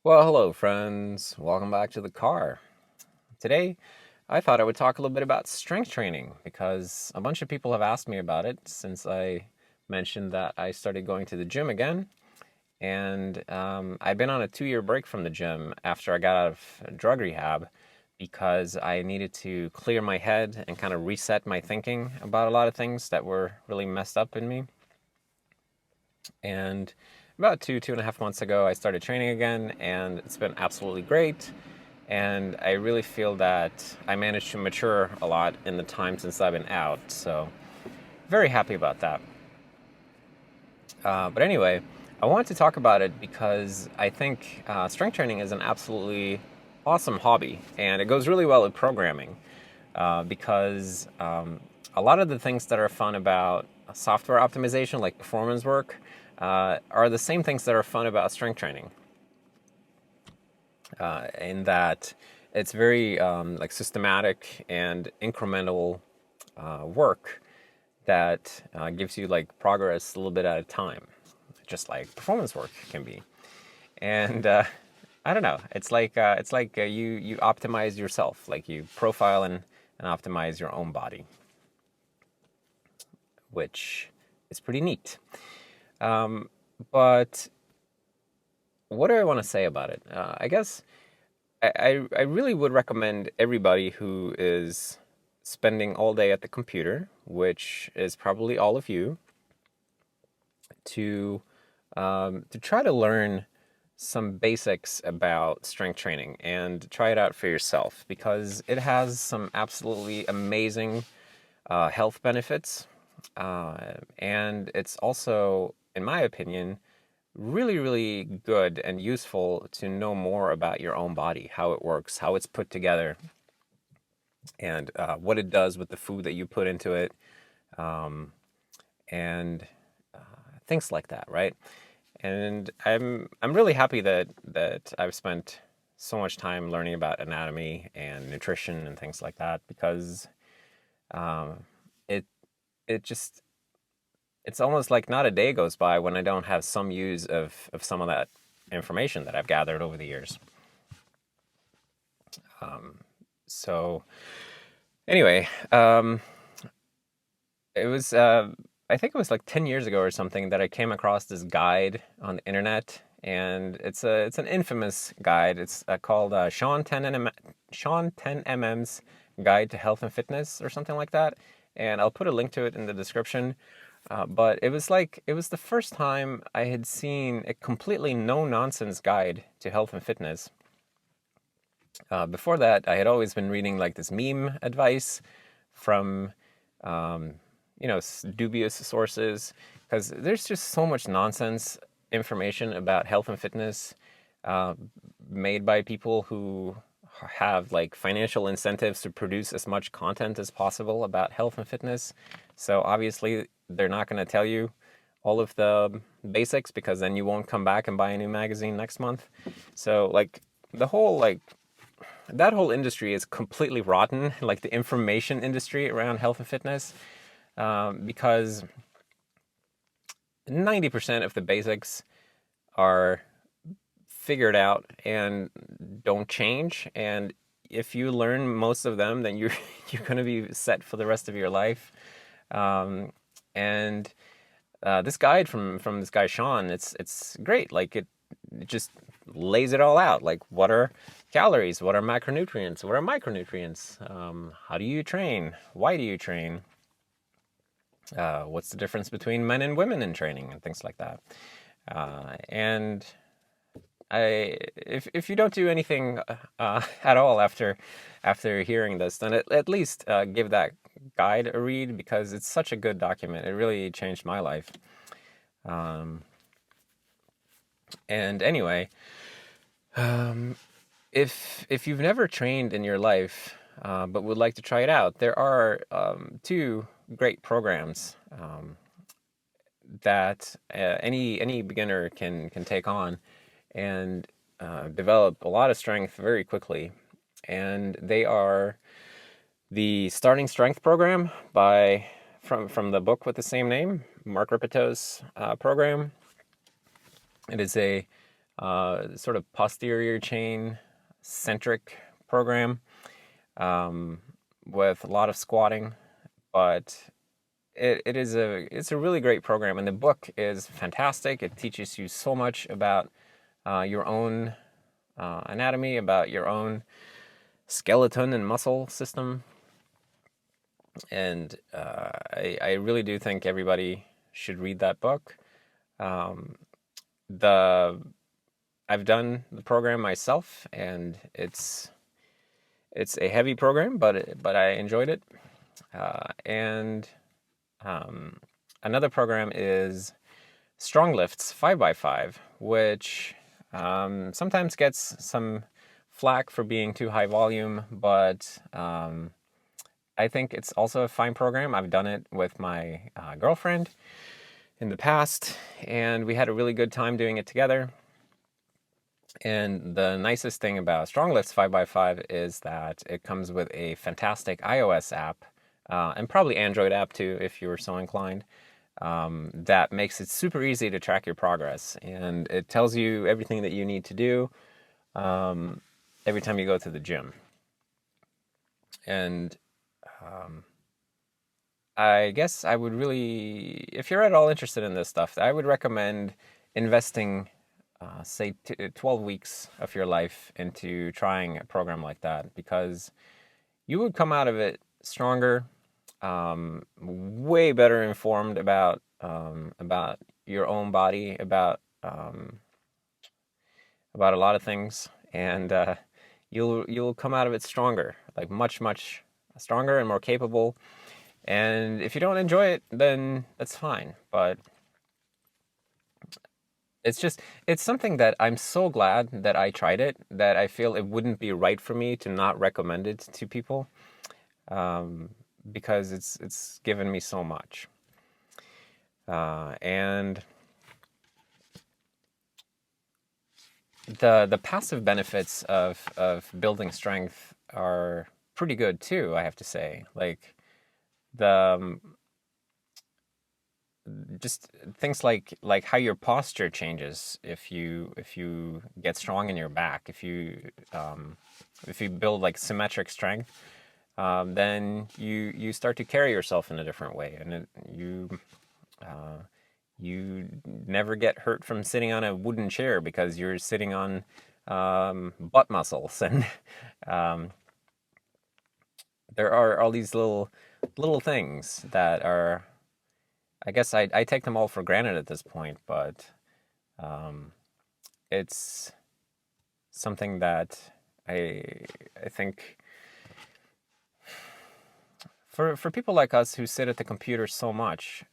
Well, hello, friends. Welcome back to the car. Today, I thought I would talk a little bit about strength training because a bunch of people have asked me about it since I mentioned that I started going to the gym again. And I've been on a 2-year break from the gym after I got out of drug rehab because I needed to clear my head and kind of reset my thinking about a lot of things that were really messed up in me. And about 2.5 months ago, I started training again, and it's been absolutely great. And I really feel that I managed to mature a lot in the time since I've been out. So, very happy about that. But anyway, I wanted to talk about it because I think strength training is an absolutely awesome hobby, and it goes really well with programming because a lot of the things that are fun about software optimization, like performance work, are the same things that are fun about strength training. In that it's very like systematic and incremental work that gives you like progress a little bit at a time, just like performance work can be. And I don't know, it's like you optimize yourself, like you profile and optimize your own body, which is pretty neat. But what do I want to say about it? I guess I really would recommend everybody who is spending all day at the computer, which is probably all of you, to try to learn some basics about strength training and try it out for yourself because it has some absolutely amazing health benefits. And it's also, in my opinion, really, really good and useful to know more about your own body, how it works, how it's put together, and what it does with the food that you put into it, um, and things like that, right? And I'm really happy that I've spent so much time learning about anatomy and nutrition and things like that because um, it it just it's almost like not a day goes by when I don't have some use of some of that information that I've gathered over the years. So anyway, it was I think it was like 10 years ago or something that I came across this guide on the internet, and it's an infamous guide. It's called Sean 10mm's Guide to Health and Fitness or something like that, and I'll put a link to it in the description. But it was the first time I had seen a completely no nonsense guide to health and fitness. Before that, I had always been reading like this meme advice from, um, dubious sources because there's just so much nonsense information about health and fitness uh, made by people who have like financial incentives to produce as much content as possible about health and fitness. So obviously, they're not going to tell you all of the basics because then you won't come back and buy a new magazine next month. So like the whole like that whole industry is completely rotten, like the information industry around health and fitness, because 90% of the basics are figured out and don't change. And if you learn most of them, then you're you're going to be set for the rest of your life. And this guide from this guy Sean, it's great. Like it just lays it all out. Like what are calories? What are macronutrients? What are micronutrients? How do you train? Why do you train? What's the difference between men and women in training and things like that? And if you don't do anything at all after hearing this, then at least give that guide a read because it's such a good document. It really changed my life. Um, and anyway, if you've never trained in your life but would like to try it out, there are two great programs that any beginner can take on and develop a lot of strength very quickly. And they are the Starting Strength program from the book with the same name, Mark Rippetoe's program. It is a sort of posterior chain centric program, um, with a lot of squatting, but it's a really great program, and the book is fantastic. It teaches you so much about your own anatomy, about your own skeleton and muscle system, and I really do think everybody should read that book. Um, the I've done the program myself, and it's a heavy program, but I enjoyed it. And um, another program is Strong Lifts 5x5, which sometimes gets some flack for being too high volume, but I think it's also a fine program. I've done it with my girlfriend in the past, and we had a really good time doing it together. And the nicest thing about Strong Lifts 5x5 is that it comes with a fantastic iOS app, and probably Android app too, if you were so inclined, that makes it super easy to track your progress. And it tells you everything that you need to do every time you go to the gym. And I guess I would really, if you're at all interested in this stuff, I would recommend investing, say, 12 weeks of your life into trying a program like that, because you would come out of it stronger, way better informed about your own body, about a lot of things, and you'll come out of it stronger, like much stronger and more capable. And if you don't enjoy it, then that's fine. But it's something that I'm so glad that I tried it, that I feel it wouldn't be right for me to not recommend it to people, um, because it's given me so much. And the passive benefits of building strength are pretty good too, I have to say. Like the just things like how your posture changes if you get strong in your back, if you build like symmetric strength, then you start to carry yourself in a different way, and uh, you never get hurt from sitting on a wooden chair because you're sitting on butt muscles, and um, there are all these little things that are, I guess I take them all for granted at this point, but um, it's something that I I think for people like us who sit at the computer so much,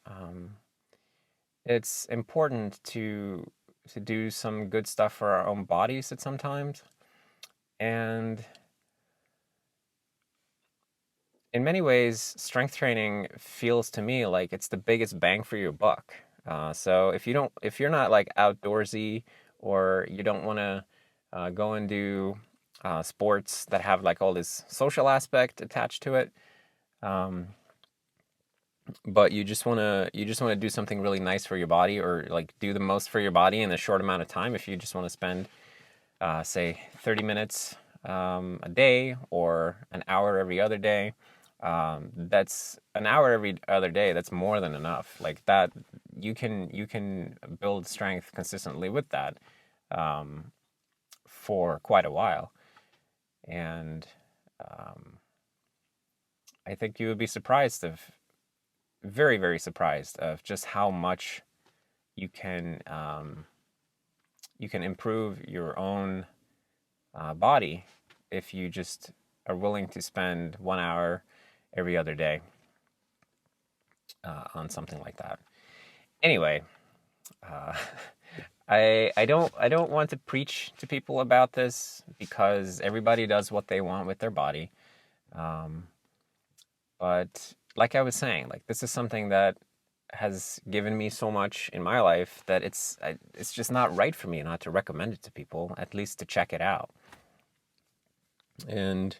it's important to do some good stuff for our own bodies at sometimes. And in many ways, strength training feels to me like it's the biggest bang for your buck. So if you're not like outdoorsy, or you don't want to go and do sports that have like all this social aspect attached to it, um, but you just want to do something really nice for your body, or like do the most for your body in a short amount of time. If you just want to spend, say, 30 minutes a day, or an hour every other day, that's an hour every other day. That's more than enough. Like that, you can build strength consistently with that, for quite a while. And um, I think you would be surprised of very, very surprised of just how much you can you can improve your own body if you just are willing to spend 1 hour every other day on something like that. Anyway, uh, I don't want to preach to people about this, because everybody does what they want with their body. Um, but like I was saying, like this is something that has given me so much in my life that it's just not right for me not to recommend it to people, at least to check it out. And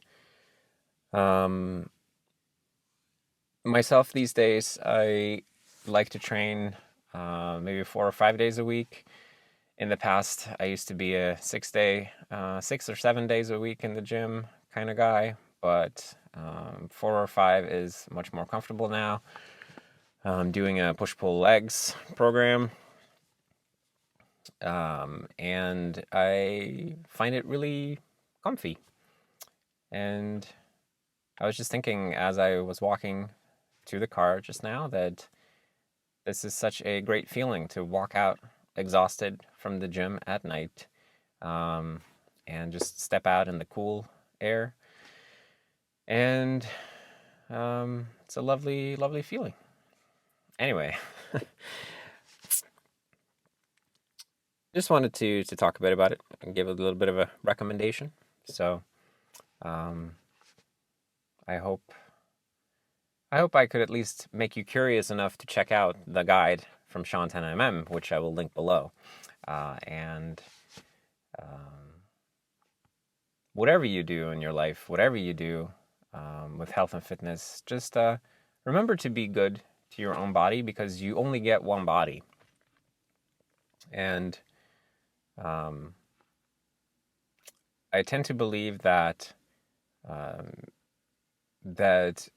um, myself these days, I like to train maybe 4 or 5 days a week, In the past, I used to be a 6 or 7 days a week in the gym kind of guy, but 4 or 5 is much more comfortable now. I'm doing a push-pull legs program, and I find it really comfy. And I was just thinking as I was walking to the car just now that this is such a great feeling to walk out exhausted from the gym at night, um, and just step out in the cool air. And it's a lovely, lovely feeling. Anyway, just wanted to talk a bit about it and give a little bit of a recommendation. So um, I hope I could at least make you curious enough to check out the guide from Sean 10mm, which I will link below. And whatever you do in your life, whatever you do with health and fitness, just remember to be good to your own body, because you only get one body. And I tend to believe that that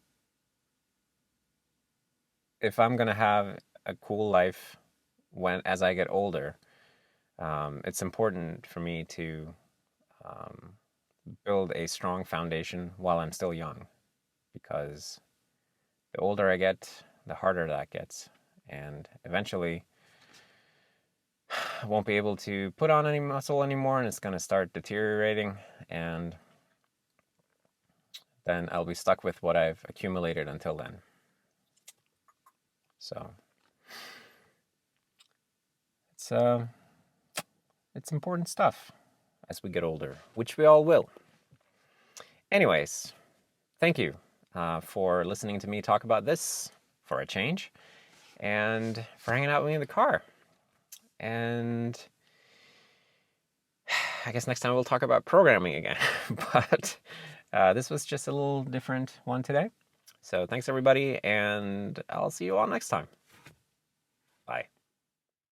if I'm gonna have a cool life as I get older, it's important for me to build a strong foundation while I'm still young, because the older I get, the harder that gets, and eventually I won't be able to put on any muscle anymore, and it's going to start deteriorating, and then I'll be stuck with what I've accumulated until then. So it's important stuff as we get older, which we all will. Anyways, thank you for listening to me talk about this for a change, and for hanging out with me in the car. And I guess next time we'll talk about programming again. But this was just a little different one today. So thanks, everybody, and I'll see you all next time.